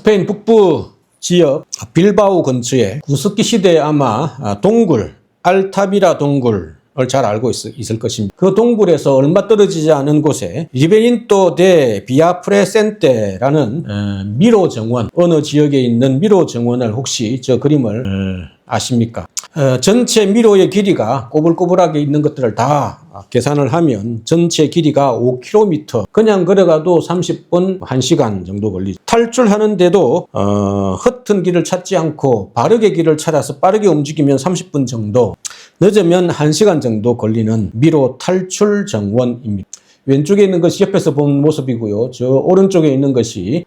스페인 북부 지역 빌바오 근처에 구석기 시대에 아마 동굴, 알타비라 동굴을 잘 알고 있을 것입니다. 그 동굴에서 얼마 떨어지지 않은 곳에 리베린토 데 비아프레센테라는 미로 정원, 어느 지역에 있는 미로 정원을 혹시 저 그림을 아십니까? 전체 미로의 길이가 꼬불꼬불하게 있는 것들을 다 계산을 하면 전체 길이가 5km, 그냥 걸어가도 30분, 1시간 정도 걸리죠. 탈출하는데도 허튼 길을 찾지 않고 바르게 길을 찾아서 빠르게 움직이면 30분 정도, 늦으면 1시간 정도 걸리는 미로 탈출 정원입니다. 왼쪽에 있는 것이 옆에서 본 모습이고요. 저 오른쪽에 있는 것이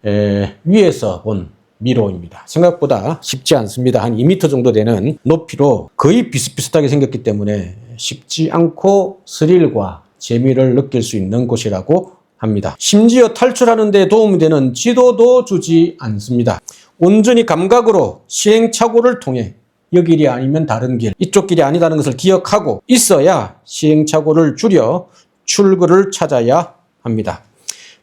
위에서 본 미로입니다. 생각보다 쉽지 않습니다. 한 2m 정도 되는 높이로 거의 비슷비슷하게 생겼기 때문에 쉽지 않고 스릴과 재미를 느낄 수 있는 곳이라고 합니다. 심지어 탈출하는 데 도움이 되는 지도도 주지 않습니다. 온전히 감각으로 시행착오를 통해 이 길이 아니면 다른 길, 이쪽 길이 아니다는 것을 기억하고 있어야 시행착오를 줄여 출구를 찾아야 합니다.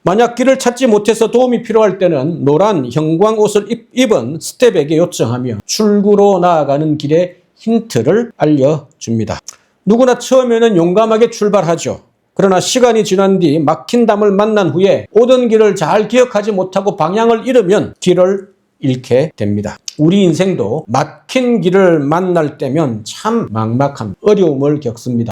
만약 길을 찾지 못해서 도움이 필요할 때는 노란 형광 옷을 입은 스텝에게 요청하며 출구로 나아가는 길의 힌트를 알려줍니다. 누구나 처음에는 용감하게 출발하죠. 그러나 시간이 지난 뒤 막힌 담을 만난 후에 오던 길을 잘 기억하지 못하고 방향을 잃으면 길을 잃게 됩니다. 우리 인생도 막힌 길을 만날 때면 참 막막한 어려움을 겪습니다.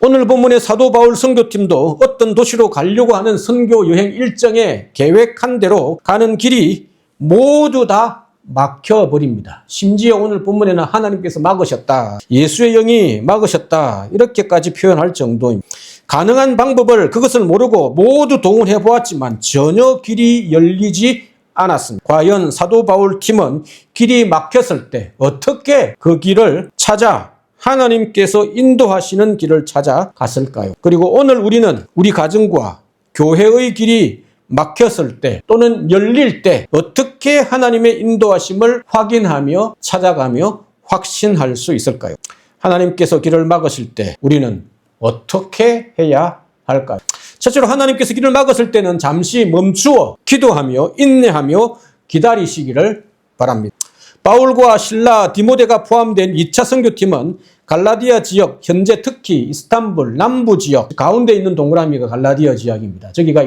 오늘 본문의 사도 바울 선교팀도 어떤 도시로 가려고 하는 선교 여행 일정에 계획한 대로 가는 길이 모두 다 막혀버립니다. 심지어 오늘 본문에는 하나님께서 막으셨다, 예수의 영이 막으셨다, 이렇게까지 표현할 정도입니다. 가능한 방법을 그것을 모르고 모두 동원해 보았지만 전혀 길이 열리지 않았습니다. 과연 사도 바울 팀은 길이 막혔을 때 어떻게 그 길을 찾아 하나님께서 인도하시는 길을 찾아갔을까요? 그리고 오늘 우리는 우리 가정과 교회의 길이 막혔을 때 또는 열릴 때 어떻게 하나님의 인도하심을 확인하며 찾아가며 확신할 수 있을까요? 하나님께서 길을 막으실 때 우리는 어떻게 해야 할까요? 첫째로 하나님께서 길을 막으실 때는 잠시 멈추어 기도하며 인내하며 기다리시기를 바랍니다. 바울과 실라, 디모데가 포함된 2차 선교팀은 갈라디아 지역, 현재 특히 이스탄불 남부 지역, 가운데 있는 동그라미가 갈라디아 지역입니다. 저기가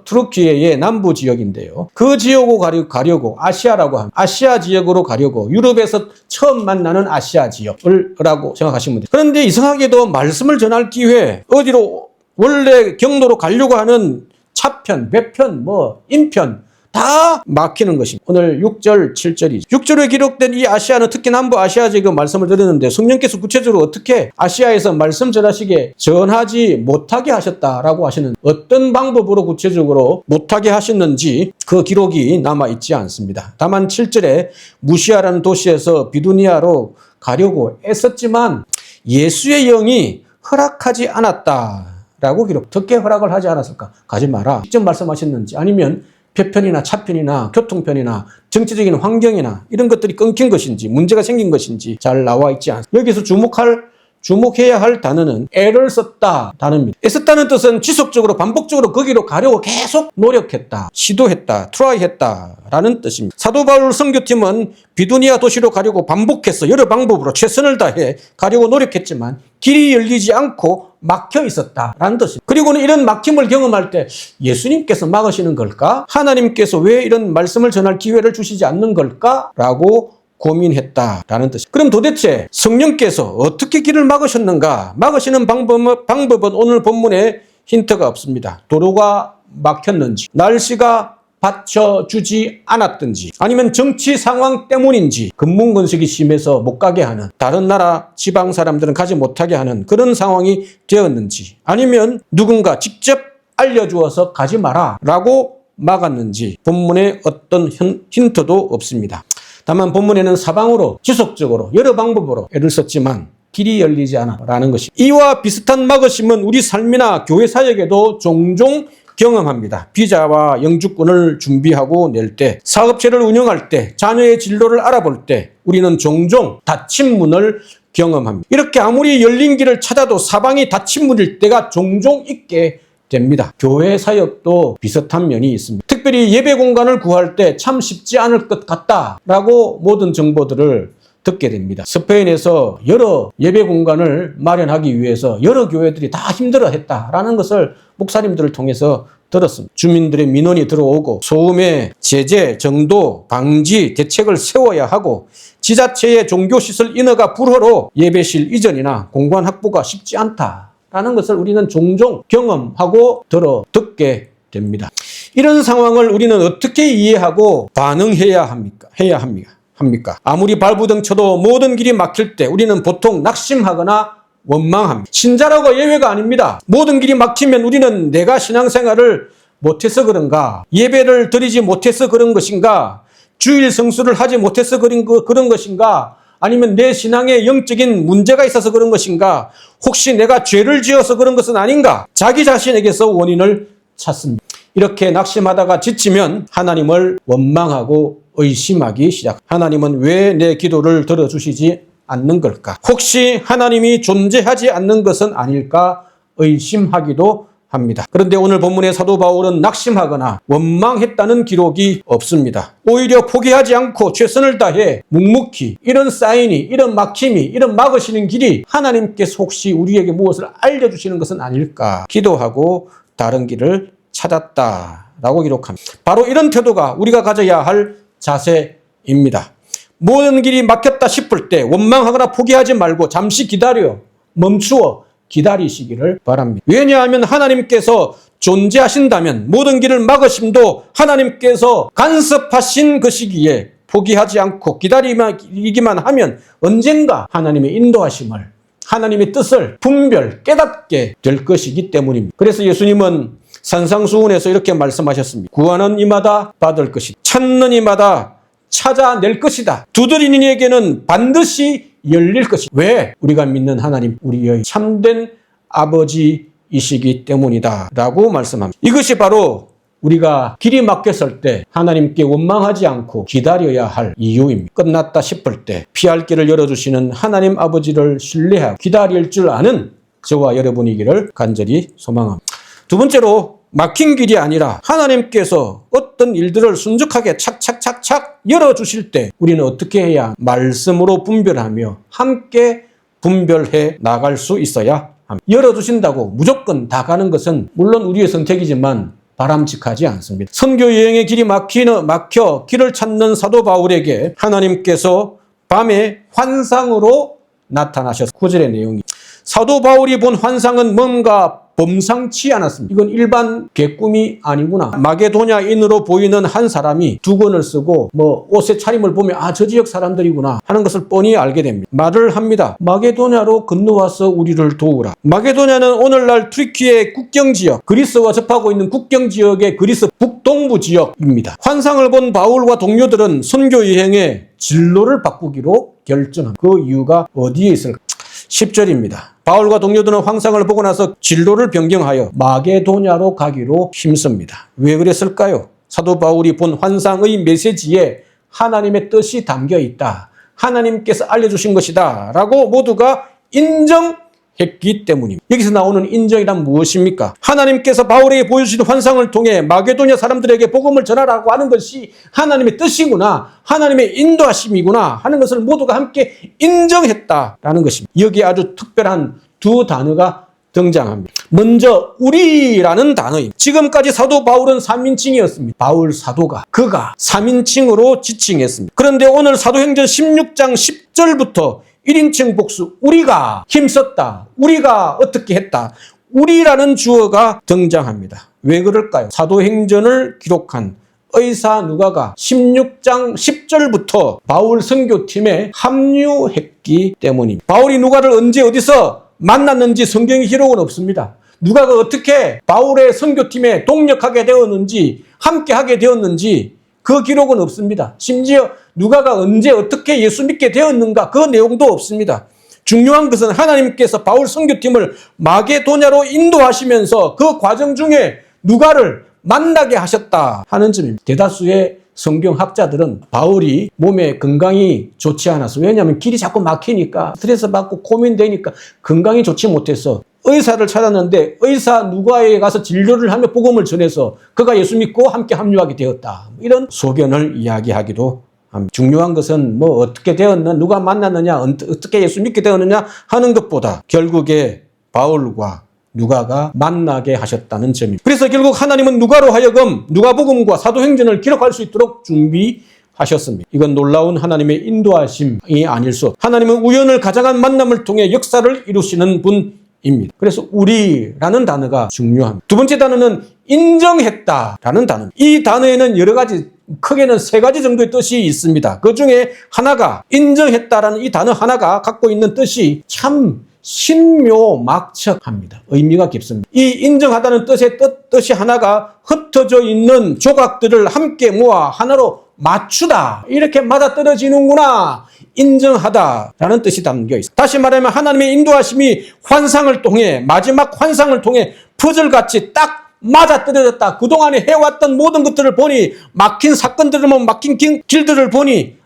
투르키예의 남부 지역인데요. 그 지역으로 가려고 아시아라고 합니다. 아시아 지역으로 가려고, 유럽에서 처음 만나는 아시아 지역이라고 생각하시면 돼요. 그런데 이상하게도 말씀을 전할 기회, 어디로 원래 경로로 가려고 하는 차편, 배편, 인편 다 막히는 것입니다. 오늘 6절, 7절이죠. 6절에 기록된 이 아시아는 특히 남부 아시아 지역 말씀을 드렸는데 성령께서 구체적으로 어떻게 아시아에서 말씀 전하지 못하게 하셨다라고 하시는, 어떤 방법으로 구체적으로 못하게 하셨는지 그 기록이 남아있지 않습니다. 다만 7절에 무시아라는 도시에서 비두니아로 가려고 애썼지만 예수의 영이 허락하지 않았다라고 기록. 어떻게 허락을 하지 않았을까? 가지 마라. 직접 말씀하셨는지, 아니면 배편이나 차편이나 교통편이나 정치적인 환경이나 이런 것들이 끊긴 것인지, 문제가 생긴 것인지 잘 나와 있지 않습니다. 여기서 주목해야 할 단어는 애를 썼다 단어입니다. 애썼다는 뜻은 지속적으로 반복적으로 거기로 가려고 계속 노력했다, 시도했다, 트라이했다 라는 뜻입니다. 사도 바울 선교팀은 비두니아 도시로 가려고 반복해서 여러 방법으로 최선을 다해 가려고 노력했지만 길이 열리지 않고 막혀 있었다라는 뜻입니다. 그리고는 이런 막힘을 경험할 때 예수님께서 막으시는 걸까? 하나님께서 왜 이런 말씀을 전할 기회를 주시지 않는 걸까? 라고 고민했다라는 뜻입니다. 그럼 도대체 성령께서 어떻게 길을 막으셨는가? 막으시는 방법은 오늘 본문에 힌트가 없습니다. 도로가 막혔는지, 날씨가 받쳐주지 않았든지, 아니면 정치 상황 때문인지, 금문건색이 심해서 못 가게 하는, 다른 나라 지방 사람들은 가지 못하게 하는 그런 상황이 되었는지, 아니면 누군가 직접 알려주어서 가지 마라 라고 막았는지 본문에 어떤 힌트도 없습니다. 다만 본문에는 사방으로 지속적으로 여러 방법으로 애를 썼지만 길이 열리지 않아라는 것이, 이와 비슷한 막으심은 우리 삶이나 교회 사역에도 종종 경험합니다. 비자와 영주권을 준비하고 낼 때, 사업체를 운영할 때, 자녀의 진로를 알아볼 때 우리는 종종 닫힌 문을 경험합니다. 이렇게 아무리 열린 길을 찾아도 사방이 닫힌 문일 때가 종종 있게 됩니다. 교회 사역도 비슷한 면이 있습니다. 특별히 예배 공간을 구할 때 참 쉽지 않을 것 같다라고 모든 정보들을 듣게 됩니다. 스페인에서 여러 예배 공간을 마련하기 위해서 여러 교회들이 다 힘들어했다라는 것을 목사님들을 통해서 들었습니다. 주민들의 민원이 들어오고 소음의 제재, 정도, 방지, 대책을 세워야 하고 지자체의 종교시설 인허가 불허로 예배실 이전이나 공간 확보가 쉽지 않다라는 것을 우리는 종종 경험하고 듣게 됩니다. 이런 상황을 우리는 어떻게 이해하고 반응해야 합니까? 아무리 발부등 쳐도 모든 길이 막힐 때 우리는 보통 낙심하거나 원망합니다. 신자라고 예외가 아닙니다. 모든 길이 막히면 우리는 내가 신앙생활을 못해서 그런가? 예배를 드리지 못해서 그런 것인가? 주일 성수를 하지 못해서 그런 것인가? 아니면 내 신앙에 영적인 문제가 있어서 그런 것인가? 혹시 내가 죄를 지어서 그런 것은 아닌가? 자기 자신에게서 원인을 찾습니다. 이렇게 낙심하다가 지치면 하나님을 원망하고 의심하기 시작. 하나님은 왜 내 기도를 들어주시지 않는 걸까? 혹시 하나님이 존재하지 않는 것은 아닐까 의심하기도 합니다. 그런데 오늘 본문의 사도 바울은 낙심하거나 원망했다는 기록이 없습니다. 오히려 포기하지 않고 최선을 다해 묵묵히 이런 사인이, 이런 막힘이, 이런 막으시는 길이 하나님께서 혹시 우리에게 무엇을 알려주시는 것은 아닐까 기도하고 다른 길을 찾았다라고 기록합니다. 바로 이런 태도가 우리가 가져야 할 자세입니다. 모든 길이 막혔다 싶을 때 원망하거나 포기하지 말고 잠시 멈추어 기다리시기를 바랍니다. 왜냐하면 하나님께서 존재하신다면 모든 길을 막으심도 하나님께서 간섭하신 것이기에 포기하지 않고 기다리기만 하면 언젠가 하나님의 인도하심을, 하나님의 뜻을 깨닫게 될 것이기 때문입니다. 그래서 예수님은 산상수훈에서 이렇게 말씀하셨습니다. 구하는 이마다 받을 것이다. 찾는 이마다 찾아낼 것이다. 두드리는 이에게는 반드시 열릴 것이다. 왜? 우리가 믿는 하나님, 우리의 참된 아버지이시기 때문이다 라고 말씀합니다. 이것이 바로 우리가 길이 막혔을 때 하나님께 원망하지 않고 기다려야 할 이유입니다. 끝났다 싶을 때 피할 길을 열어주시는 하나님 아버지를 신뢰하고 기다릴 줄 아는 저와 여러분이기를 간절히 소망합니다. 두 번째로 막힌 길이 아니라 하나님께서 어떤 일들을 순적하게 착착착착 열어주실 때 우리는 어떻게 해야 말씀으로 분별하며 함께 분별해 나갈 수 있어야 합니다. 열어주신다고 무조건 다 가는 것은 물론 우리의 선택이지만 바람직하지 않습니다. 선교 여행의 길이 막혀 길을 찾는 사도 바울에게 하나님께서 밤에 환상으로 나타나셨습니다. 9절의 내용이 사도 바울이 본 환상은 뭔가 범상치 않았습니다. 이건 일반 개꿈이 아니구나. 마게도냐인으로 보이는 한 사람이 두건을 쓰고 옷의 차림을 보면 저 지역 사람들이구나 하는 것을 뻔히 알게 됩니다. 말을 합니다. 마게도냐로 건너와서 우리를 도우라. 마게도냐는 오늘날 튀르키예 국경지역, 그리스와 접하고 있는 국경지역의 그리스 북동부 지역입니다. 환상을 본 바울과 동료들은 선교 여행의 진로를 바꾸기로 결정합니다. 그 이유가 어디에 있을까? 10절입니다. 바울과 동료들은 환상을 보고 나서 진로를 변경하여 마게도냐로 가기로 힘씁니다. 왜 그랬을까요? 사도 바울이 본 환상의 메시지에 하나님의 뜻이 담겨 있다. 하나님께서 알려주신 것이다. 라고 모두가 인정했기 때문입니다. 여기서 나오는 인정이란 무엇입니까? 하나님께서 바울에게 보여주신 환상을 통해 마게도냐 사람들에게 복음을 전하라고 하는 것이 하나님의 뜻이구나, 하나님의 인도하심이구나 하는 것을 모두가 함께 인정했다라는 것입니다. 여기에 아주 특별한 두 단어가 등장합니다. 먼저 우리라는 단어입니다. 지금까지 사도 바울은 3인칭이었습니다. 바울 사도가, 그가 3인칭으로 지칭했습니다. 그런데 오늘 사도행전 16장 10절부터 1인칭 복수, 우리가 힘썼다, 우리가 어떻게 했다, 우리라는 주어가 등장합니다. 왜 그럴까요? 사도행전을 기록한 의사 누가가 16장 10절부터 바울 선교팀에 합류했기 때문입니다. 바울이 누가를 언제 어디서 만났는지 성경의 기록은 없습니다. 누가가 어떻게 바울의 선교팀에 동력하게 되었는지, 함께하게 되었는지 그 기록은 없습니다. 심지어 누가가 언제 어떻게 예수 믿게 되었는가 그 내용도 없습니다. 중요한 것은 하나님께서 바울 선교팀을 마게도냐로 인도하시면서 그 과정 중에 누가를 만나게 하셨다 하는 점입니다. 대다수의 성경학자들은 바울이 몸에 건강이 좋지 않아서, 왜냐하면 길이 자꾸 막히니까 스트레스 받고 고민되니까 건강이 좋지 못해서 의사를 찾았는데 의사 누가에 가서 진료를 하며 복음을 전해서 그가 예수 믿고 함께 합류하게 되었다. 이런 소견을 이야기하기도 합니다. 중요한 것은 뭐 어떻게 되었느냐, 누가 만났느냐, 어떻게 예수 믿게 되었느냐 하는 것보다 결국에 바울과 누가가 만나게 하셨다는 점입니다. 그래서 결국 하나님은 누가로 하여금 누가복음과 사도행전을 기록할 수 있도록 준비하셨습니다. 이건 놀라운 하나님의 인도하심이 아닐 수 없습니다. 하나님은 우연을 가장한 만남을 통해 역사를 이루시는 분입니다. 그래서 우리라는 단어가 중요합니다. 두 번째 단어는 인정했다라는 단어입니다. 이 단어에는 여러 가지, 크게는 세 가지 정도의 뜻이 있습니다. 그 중에 하나가, 인정했다라는 이 단어 하나가 갖고 있는 뜻이 참 신묘막측합니다. 의미가 깊습니다. 이 인정하다는 뜻이 하나가 흩어져 있는 조각들을 함께 모아 하나로 맞추다. 이렇게 맞아떨어지는구나. 인정하다라는 뜻이 담겨 있습니다. 다시 말하면 하나님의 인도하심이 환상을 통해, 마지막 환상을 통해 퍼즐같이 딱 맞아떨어졌다. 그동안에 해왔던 모든 것들을 보니, 막힌 사건들을 보면 막힌 길들을 보니,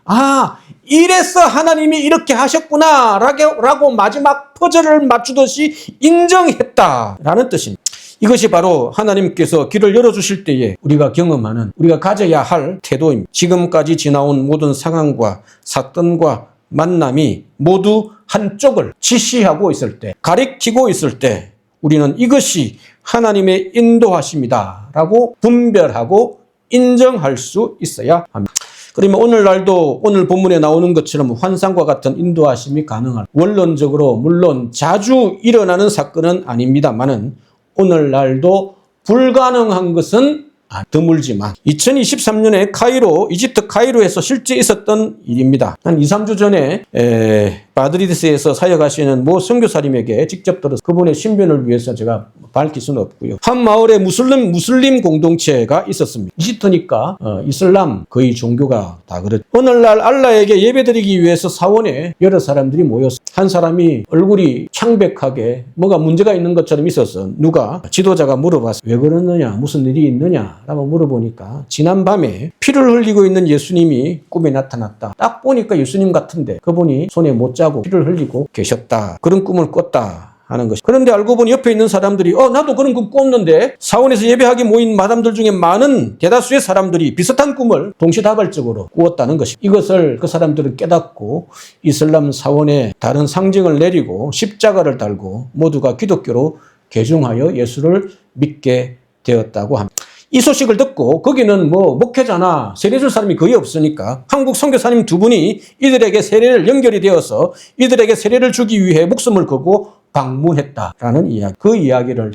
이래서 하나님이 이렇게 하셨구나 라고 마지막 퍼즐을 맞추듯이 인정했다라는 뜻입니다. 이것이 바로 하나님께서 길을 열어주실 때에 우리가 경험하는, 우리가 가져야 할 태도입니다. 지금까지 지나온 모든 상황과 사건과 만남이 모두 한쪽을 지시하고 있을 때, 가리키고 있을 때 우리는 이것이 하나님의 인도하심이다 라고 분별하고 인정할 수 있어야 합니다. 그러면 오늘날도 오늘 본문에 나오는 것처럼 환상과 같은 인도하심이 가능한, 원론적으로 물론 자주 일어나는 사건은 아닙니다만은 오늘날도 불가능한 것은 드물지만 2023년에 이집트 카이로에서 실제 있었던 일입니다. 한 2, 3주 전에 마드리드에서 사역하시는 모 선교사님에게 직접 들어서 그분의 신변을 위해서 제가 밝힐 수는 없고요. 한 마을에 무슬림 공동체가 있었습니다. 이집트니까 이슬람 거의 종교가 다 그렇죠. 오늘날 알라에게 예배드리기 위해서 사원에 여러 사람들이 모였어요. 한 사람이 얼굴이 창백하게 뭐가 문제가 있는 것처럼 있어서 누가 지도자가 물어봤어요. 왜 그러느냐, 무슨 일이 있느냐 라고 물어보니까 지난밤에 피를 흘리고 있는 예수님이 꿈에 나타났다. 딱 보니까 예수님 같은데 그분이 손에 못 자고 피를 흘리고 계셨다. 그런 꿈을 꿨다 하는 것이. 그런데 알고 보니 옆에 있는 사람들이 나도 그런 꿈 꿨는데, 사원에서 예배하기 모인 마담들 중에 많은 대다수의 사람들이 비슷한 꿈을 동시다발적으로 꾸었다는 것이. 이것을 그 사람들은 깨닫고 이슬람 사원에 다른 상징을 내리고 십자가를 달고 모두가 기독교로 개종하여 예수를 믿게 되었다고 합니다. 이 소식을 듣고 거기는 목회자나 세례줄 사람이 거의 없으니까 한국 선교사님 두 분이 이들에게 세례를 연결이 되어서 이들에게 세례를 주기 위해 목숨을 걸고 방문했다라는 이야기. 그 이야기를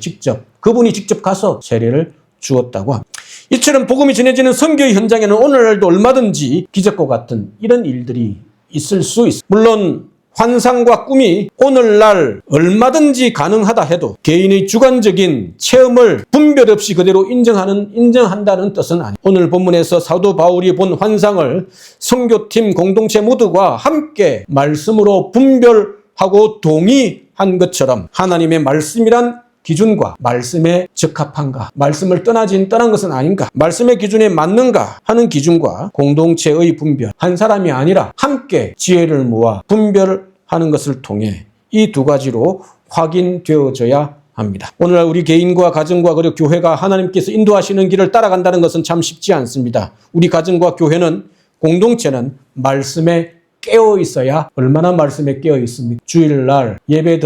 그분이 직접 가서 세례를 주었다고 합니다. 이처럼 복음이 전해지는 선교의 현장에는 오늘날도 얼마든지 기적과 같은 이런 일들이 있을 수 있습니다. 물론 환상과 꿈이 오늘날 얼마든지 가능하다 해도 개인의 주관적인 체험을 분별 없이 그대로 인정한다는 뜻은 아닙니다. 오늘 본문에서 사도 바울이 본 환상을 선교팀 공동체 모두가 함께 말씀으로 분별하고 동의한 것처럼 하나님의 말씀이란 기준과 말씀에 적합한가, 말씀을 떠난 것은 아닌가, 말씀의 기준에 맞는가 하는 기준과 공동체의 분별, 한 사람이 아니라 함께 지혜를 모아 분별하는 것을 통해 이 두 가지로 확인되어져야 합니다. 오늘날 우리 개인과 가정과 그리고 교회가 하나님께서 인도하시는 길을 따라간다는 것은 참 쉽지 않습니다. 우리 가정과 교회는, 공동체는 말씀에 깨어 있어야. 얼마나 말씀에 깨어 있습니까? 주일날 예배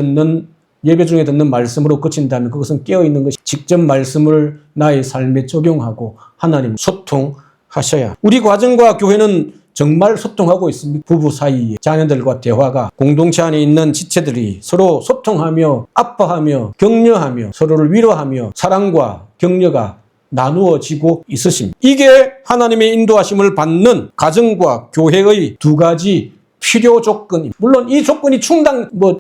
중에 듣는 말씀으로 그친다면 그것은 깨어있는 것이, 직접 말씀을 나의 삶에 적용하고 하나님 소통하셔야. 우리 가정과 교회는 정말 소통하고 있습니다. 부부 사이에 자녀들과 대화가, 공동체 안에 있는 지체들이 서로 소통하며 아파하며 격려하며 서로를 위로하며 사랑과 격려가 나누어지고 있으십니다. 이게 하나님의 인도하심을 받는 가정과 교회의 두 가지 필요 조건입니다. 물론 이 조건이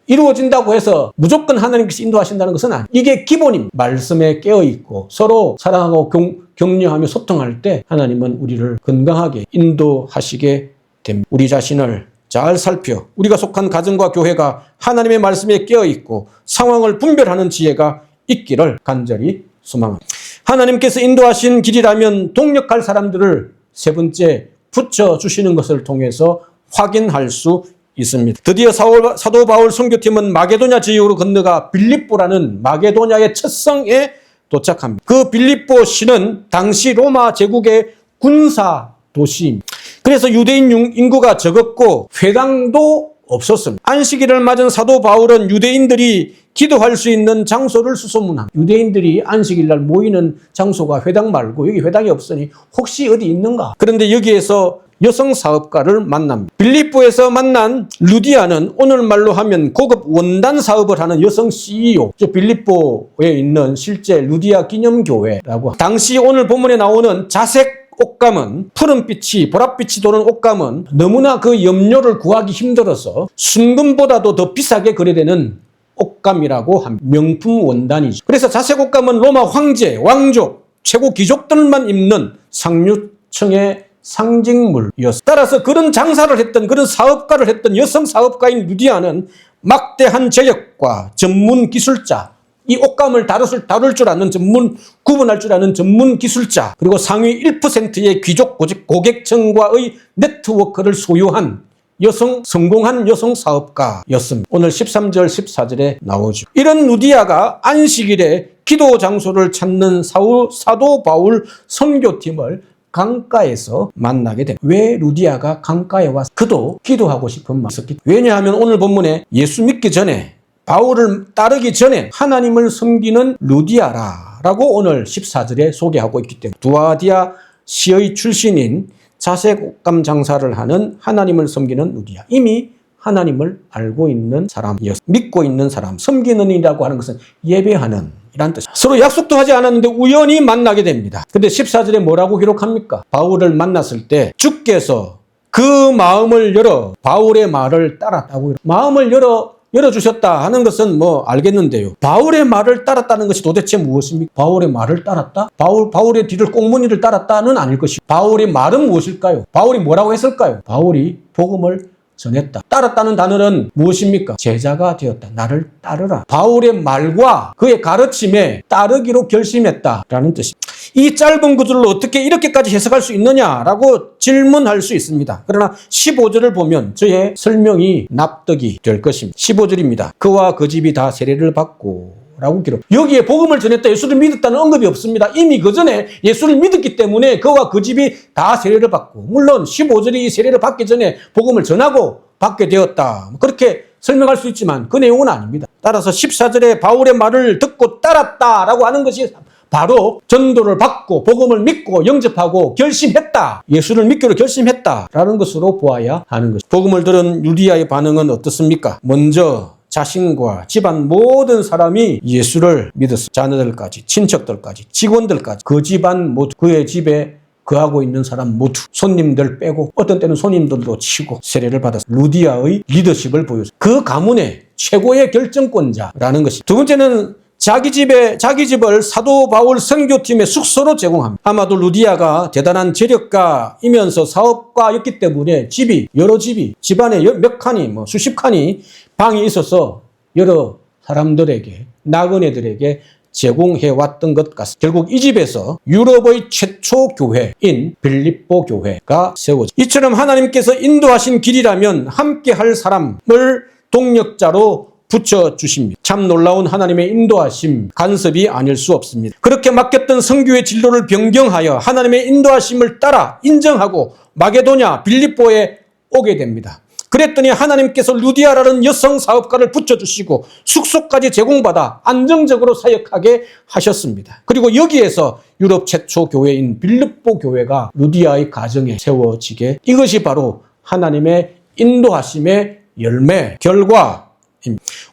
이루어진다고 해서 무조건 하나님께서 인도하신다는 것은 아니에요. 이게 기본입니다. 말씀에 깨어있고 서로 사랑하고 격려하며 소통할 때 하나님은 우리를 건강하게 인도하시게 됩니다. 우리 자신을 잘 살펴 우리가 속한 가정과 교회가 하나님의 말씀에 깨어있고 상황을 분별하는 지혜가 있기를 간절히 소망합니다. 하나님께서 인도하신 길이라면 동력할 사람들을 세 번째 붙여주시는 것을 통해서 확인할 수 있습니다. 드디어 사도 바울 선교팀은 마게도냐 지역으로 건너가 빌립보라는 마게도냐의 첫 성에 도착합니다. 그 빌립보시는 당시 로마 제국의 군사 도시입니다. 그래서 유대인 인구가 적었고 회당도 없었습니다. 안식일을 맞은 사도 바울은 유대인들이 기도할 수 있는 장소를 수소문합니다. 유대인들이 안식일 날 모이는 장소가 회당 말고 여기 회당이 없으니 혹시 어디 있는가? 그런데 여기에서 여성 사업가를 만납니다. 빌립보에서 만난 루디아는 오늘말로 하면 고급 원단 사업을 하는 여성 CEO, 빌립보에 있는 실제 루디아 기념교회라고. 당시 오늘 본문에 나오는 자색 옷감은 푸른빛이 보랏빛이 도는 옷감은 너무나 그 염료를 구하기 힘들어서 순금보다도 더 비싸게 거래되는 옷감이라고 합니다. 명품 원단이죠. 그래서 자색 옷감은 로마 황제, 왕족, 최고 귀족들만 입는 상류층의 상징물이었습니다. 따라서 그런 장사를 했던 그런 사업가를 했던 여성 사업가인 루디아는 막대한 재력과 전문 기술자, 이 옷감을 다룰 줄 아는 구분할 줄 아는 전문 기술자, 그리고 상위 1%의 귀족 고객층과의 네트워크를 소유한 성공한 여성 사업가였습니다. 오늘 13절, 14절에 나오죠. 이런 루디아가 안식일에 기도 장소를 찾는 사도 바울 선교팀을 강가에서 만나게 됩니다. 왜 루디아가 강가에 와서 그도 기도하고 싶은 마음이 있었기 때문에. 왜냐하면 오늘 본문에 예수 믿기 전에 바울을 따르기 전에 하나님을 섬기는 루디아라고 오늘 14절에 소개하고 있기 때문에 두아디아 시의 출신인 자색 옷감 장사를 하는 하나님을 섬기는 루디아. 이미 하나님을 알고 있는 사람이었습니다. 믿고 있는 사람. 섬기는 이라고 하는 것은 예배하는 이란 뜻입니다. 서로 약속도 하지 않았는데 우연히 만나게 됩니다. 근데 14절에 뭐라고 기록합니까? 바울을 만났을 때 주께서 그 마음을 열어 바울의 말을 따랐다고. 마음을 열어주셨다 하는 것은 뭐 알겠는데요. 바울의 말을 따랐다는 것이 도대체 무엇입니까? 바울의 말을 따랐다? 바울의 뒤를 꽁무니를 따랐다는 아닐 것이고, 바울의 말은 무엇일까요? 바울이 뭐라고 했을까요? 바울이 복음을 전했다. 따랐다는 단어는 무엇입니까? 제자가 되었다. 나를 따르라. 바울의 말과 그의 가르침에 따르기로 결심했다라는 뜻입니다. 이 짧은 구절로 어떻게 이렇게까지 해석할 수 있느냐라고 질문할 수 있습니다. 그러나 15절을 보면 저의 설명이 납득이 될 것입니다. 15절입니다. 그와 그 집이 다 세례를 받고 라고 기록. 여기에 복음을 전했다, 예수를 믿었다는 언급이 없습니다. 이미 그 전에 예수를 믿었기 때문에 그와 그 집이 다 세례를 받고, 물론 15절이 세례를 받기 전에 복음을 전하고 받게 되었다, 그렇게 설명할 수 있지만 그 내용은 아닙니다. 따라서 14절에 바울의 말을 듣고 따랐다라고 하는 것이 바로 전도를 받고 복음을 믿고 영접하고 결심했다, 예수를 믿기로 결심했다라는 것으로 보아야 하는 것입니다. 복음을 들은 루디아의 반응은 어떻습니까? 먼저 자신과 집안 모든 사람이 예수를 믿었습니다. 자녀들까지, 친척들까지, 직원들까지, 그 집안 모두, 그의 집에 거하고 있는 사람 모두, 손님들 빼고, 어떤 때는 손님들도 치고 세례를 받았습니다. 루디아의 리더십을 보여줍니다. 그 가문의 최고의 결정권자라는 것이. 두 번째는 자기 집을 사도 바울 선교팀의 숙소로 제공합니다. 아마도 루디아가 대단한 재력가이면서 사업가였기 때문에 집안에 몇 칸이, 수십 칸이 방이 있어서 여러 사람들에게, 나그네들에게 제공해왔던 것 같습니다. 결국 이 집에서 유럽의 최초 교회인 빌립보 교회가 세워집니다. 이처럼 하나님께서 인도하신 길이라면 함께 할 사람을 동력자로 붙여주십니다. 참 놀라운 하나님의 인도하심, 간섭이 아닐 수 없습니다. 그렇게 맡겼던 선교의 진로를 변경하여 하나님의 인도하심을 따라 인정하고 마게도냐, 빌립보에 오게 됩니다. 그랬더니 하나님께서 루디아라는 여성 사업가를 붙여주시고 숙소까지 제공받아 안정적으로 사역하게 하셨습니다. 그리고 여기에서 유럽 최초 교회인 빌립보 교회가 루디아의 가정에 세워지게, 이것이 바로 하나님의 인도하심의 열매, 결과,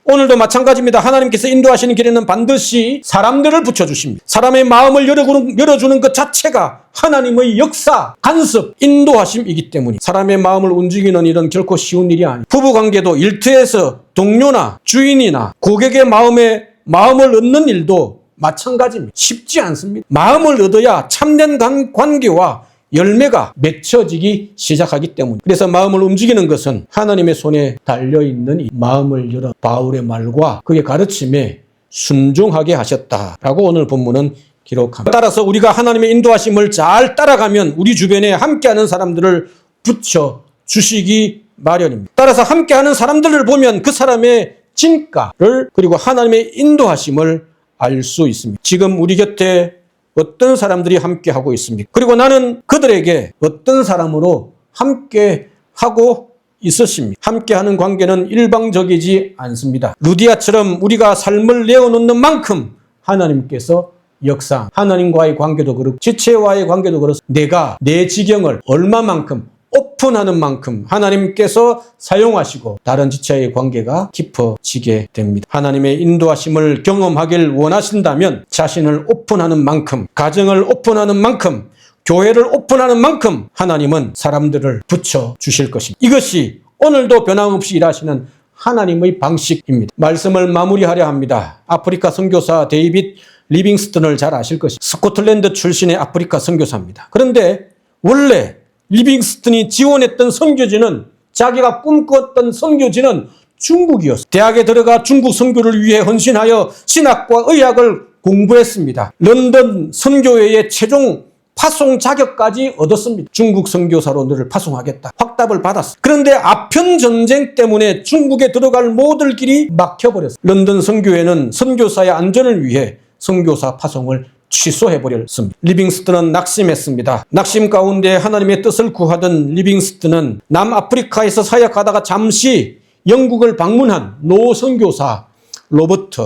오늘도 마찬가지입니다. 하나님께서 인도하시는 길에는 반드시 사람들을 붙여주십니다. 사람의 마음을 열어주는 것 자체가 하나님의 역사, 간섭, 인도하심이기 때문에 사람의 마음을 움직이는 일은 결코 쉬운 일이 아닙니다. 부부관계도 일터에서 동료나 주인이나 고객의 마음을 얻는 일도 마찬가지입니다. 쉽지 않습니다. 마음을 얻어야 참된 관계와 열매가 맺혀지기 시작하기 때문에. 그래서 마음을 움직이는 것은 하나님의 손에 달려있는 이 마음을 열어 바울의 말과 그의 가르침에 순종하게 하셨다라고 오늘 본문은 기록합니다. 따라서 우리가 하나님의 인도하심을 잘 따라가면 우리 주변에 함께하는 사람들을 붙여주시기 마련입니다. 따라서 함께하는 사람들을 보면 그 사람의 진가를 그리고 하나님의 인도하심을 알 수 있습니다. 지금 우리 곁에 어떤 사람들이 함께하고 있습니까? 그리고 나는 그들에게 어떤 사람으로 함께하고 있으십니까? 함께하는 관계는 일방적이지 않습니다. 루디아처럼 우리가 삶을 내어놓는 만큼 하나님께서 역사, 하나님과의 관계도 그렇고 지체와의 관계도 그렇습니다. 내가 내 지경을 얼마만큼 오픈하는 만큼 하나님께서 사용하시고 다른 지체의 관계가 깊어지게 됩니다. 하나님의 인도하심을 경험하길 원하신다면 자신을 오픈하는 만큼, 가정을 오픈하는 만큼, 교회를 오픈하는 만큼 하나님은 사람들을 붙여주실 것입니다. 이것이 오늘도 변함없이 일하시는 하나님의 방식입니다. 말씀을 마무리하려 합니다. 아프리카 선교사 데이빗 리빙스턴을 잘 아실 것입니다. 스코틀랜드 출신의 아프리카 선교사입니다. 그런데 원래 리빙스턴이 지원했던 선교지는 자기가 꿈꿨던 선교지는 중국이었습니다. 대학에 들어가 중국 선교를 위해 헌신하여 신학과 의학을 공부했습니다. 런던 선교회의 최종 파송 자격까지 얻었습니다. 중국 선교사로 너를 파송하겠다. 확답을 받았습니다. 그런데 아편 전쟁 때문에 중국에 들어갈 모든 길이 막혀버렸습니다. 런던 선교회는 선교사의 안전을 위해 선교사 파송을 취소해버렸습니다. 리빙스턴은 낙심했습니다. 낙심 가운데 하나님의 뜻을 구하던 리빙스턴은 남아프리카에서 사역하다가 잠시 영국을 방문한 노 선교사 로버트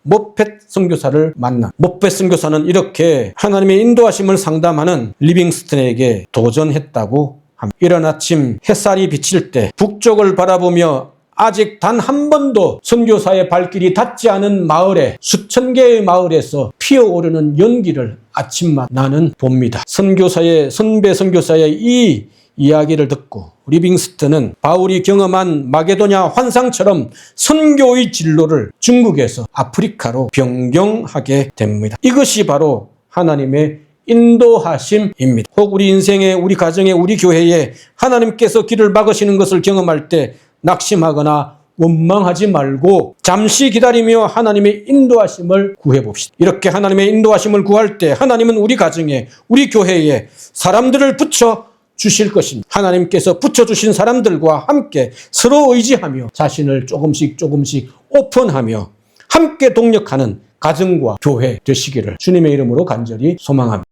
모펫 선교사를 만나. 모펫 선교사는 이렇게 하나님의 인도하심을 상담하는 리빙스턴에게 도전했다고 합니다. 이른 아침 햇살이 비칠 때 북쪽을 바라보며 아직 단 한 번도 선교사의 발길이 닿지 않은 마을에 수천 개의 마을에서 피어오르는 연기를 아침마다 나는 봅니다. 선배 선교사의 이 이야기를 듣고 리빙스턴은 바울이 경험한 마게도냐 환상처럼 선교의 진로를 중국에서 아프리카로 변경하게 됩니다. 이것이 바로 하나님의 인도하심입니다. 혹 우리 인생에, 우리 가정에, 우리 교회에 하나님께서 길을 막으시는 것을 경험할 때 낙심하거나 원망하지 말고 잠시 기다리며 하나님의 인도하심을 구해봅시다. 이렇게 하나님의 인도하심을 구할 때 하나님은 우리 가정에, 우리 교회에 사람들을 붙여 주실 것입니다. 하나님께서 붙여주신 사람들과 함께 서로 의지하며 자신을 조금씩 오픈하며 함께 동력하는 가정과 교회 되시기를 주님의 이름으로 간절히 소망합니다.